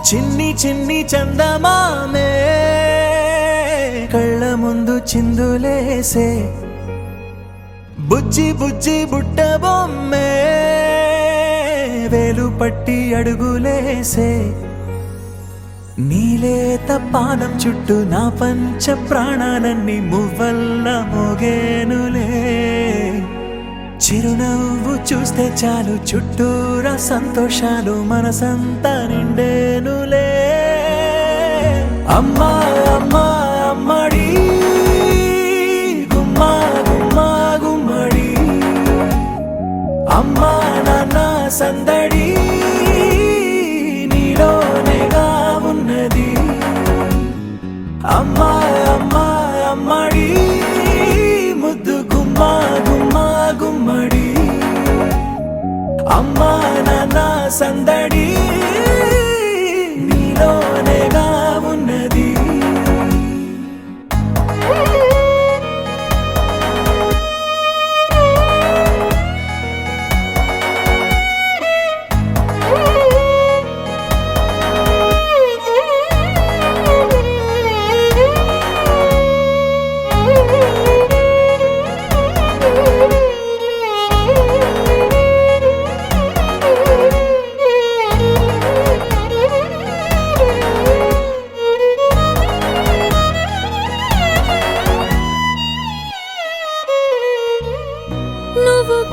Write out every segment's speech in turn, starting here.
చిన్ని చిన్ని చందమామే కళ్ళ ముందు చిందులేసే బుజ్జి బుజ్జి బుట్ట బొమ్మే వేలు పట్టి అడుగులేసే నీలేత పానం చుట్టూ నా పంచ ప్రాణాలన్నీ మువ్వల్ల మోగేనులే చిరునవ్వు చూస్తే చాలు చుట్టూరా సంతోషాలు మనసంతా నిండేనులే అమ్మా అమ్మా అమ్మడి గుమ్మా గుమ్మా గుమ్మడి అమ్మా నాన్న సందడి నీలోనేగా ఉన్నది అమ్మా అమ్మా అమ్మడి ముద్దు గుమ్మా గుమ్మా గుమ్మడి అమ్మా నాన్న సందడి నీలోనేగా ఉన్నది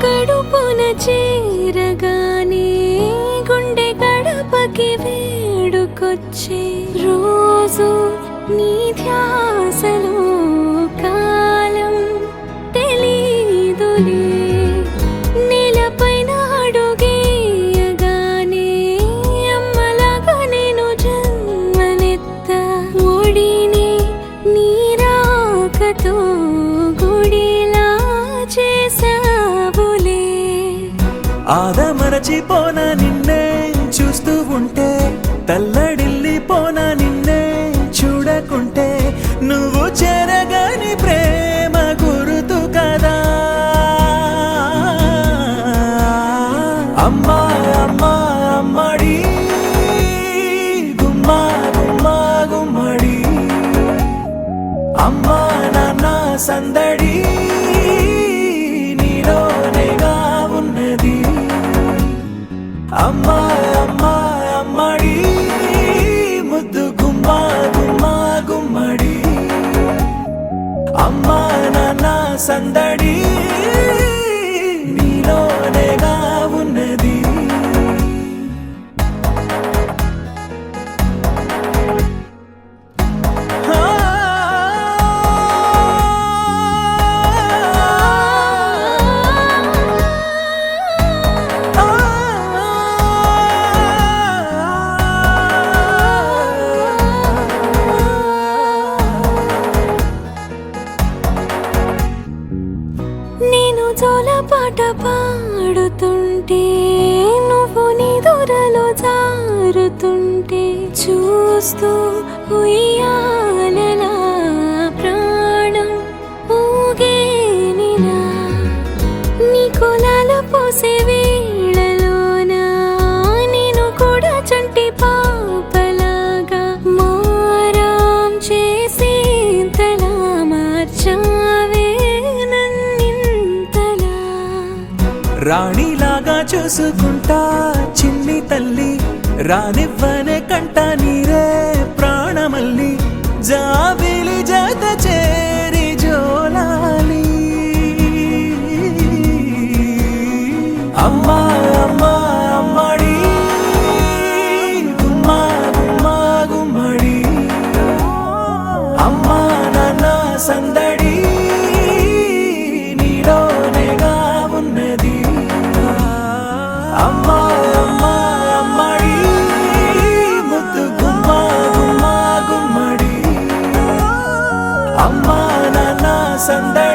కడుపున చేరగానే గుండె గడపకి వేడుకొచ్చే రోజు నీ ధ్యాసలో కాలం తెలీదులే నేలపైన అడుగేయగానే అమ్మలాగా నేను జన్మనెత్త ఒడిని నీ రాకతో గుడిలా చేసా ఆదమరచిపోనా నిన్నే చూస్తూ ఉంటే తల్లడిల్లిపోనా నిన్నే చూడకుంటే నువ్వు చెరగని ప్రేమ గురుతు కదా అమ్మా అమ్మా అమ్మడి గుమ్మా గుమ్మా గుమ్మడి అమ్మా నాన్న సందడి నీలోనేగా ఉన్నది అమ్మా అమ్మా అమ్మడి ముద్దు గుమ్మా గుమ్మా గుమ్మడి అమ్మా నాన్న సందడి నీలోనేగా ఉన్నది నేను జోలపాట పాడుతుంటే నువ్వు నీ దూరలో జారుతుంటే చూస్తూ ఉయ్యాలలా ప్రాణం ఊగేనిలా నీ కులాల పోసే వేళలోనా నేను కూడా చంటి పాపలాగా మారాం చేసి తలా మార్చావే రాణిలాగా చూసుకుంటా చిన్ని తల్లి రానివ్వనే కంట నీరే ప్రాణమల్లి జాబిలి జత చేరి జోలాలి అమ్మా అమ్మా అమ్మడి గుమ్మా గుమ్మా గుమ్మడి అమ్మా నాన్న సందడి నీలోనేగా ఉన్నది అమ్మా అమ్మా అమ్మడి ముద్దు గుమ్మా గుమ్మా గుమ్మడి అమ్మా నాన్న సందడి